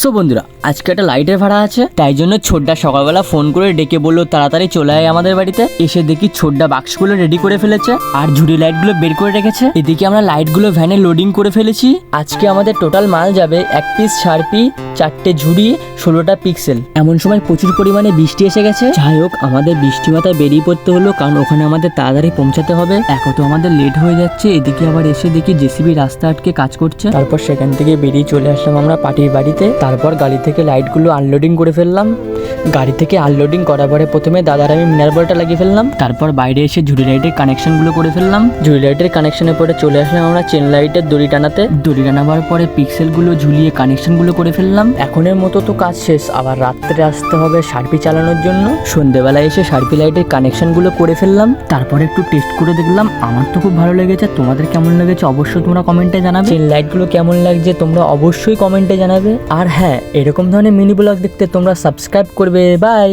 So বন্ধুরা, আজকে একটা লাইটের ভাড়া আছে, তাই জন্য ছোট্টা সকালবেলা ফোন করে ডেকে বললো তাড়াতাড়ি চলে আয় আমাদের বাড়িতে। এসে দেখি ছোট্টা বাক্সগুলো রেডি করে ফেলেছে আর ঝুড়ি লাইটগুলো বের করে রেখেছে। এদিকে আমরা লাইটগুলো ভ্যানে লোডিং করে ফেলেছি। আজকে আমাদের টোটাল মাল যাবে 1 পিস শার্পি, 4টে ঝুড়ি, 16টা পিক্সেল। এমন সময় প্রচুর পরিমাণে বৃষ্টি এসে গেছে। যাই হোক, আমাদের বৃষ্টি মাথায় বেরিয়ে পড়তে হলো, কারণ ওখানে আমাদের তাড়াতাড়ি পৌঁছাতে হবে। এক তো আমাদের লেট হয়ে যাচ্ছে। এদিকে আবার এসে দেখি জেসিবি রাস্তা আটকে কাজ করছে। তারপর সেখান থেকে বেরিয়ে চলে আসলাম আমরা পার্টির বাড়িতে। তারপর গাড়ি থেকে লাইটগুলো আনলোডিং করে ফেললাম। গাড়ি থেকে আনলোডিং করার পরে প্রথমে দাদার আমি মিনার বলটা লাগিয়ে ফেললাম। তারপর বাইরে এসে ঝুড়ি লাইটের কানেকশনগুলো করে ফেললাম। ঝুড়ি লাইটের কানেকশনের পরে চলে আসলাম আমরা চেন লাইটের দড়ি টানাতে। দড়ি টানাবার পরে পিক্সেলগুলো ঝুলিয়ে কানেকশনগুলো করে ফেললাম। এখনের মতো তো কাজ শেষ, আবার রাত্রে আসতে হবে শার্পি চালানোর জন্য। সন্ধ্যেবেলায় এসে শার্পি লাইটের কানেকশনগুলো করে ফেললাম। তারপরে একটু টেস্ট করে দেখলাম, আমার তো খুব ভালো লেগেছে। তোমাদের কেমন লেগেছে অবশ্যই তোমরা কমেন্টে জানাবে। চেন লাইটগুলো কেমন লাগছে তোমরা অবশ্যই কমেন্টে জানাবে। আর হ্যাঁ, এরকম ধরনের মিনি ব্লগ দেখতে তোমরা সাবস্ক্রাইব করবে। বাই।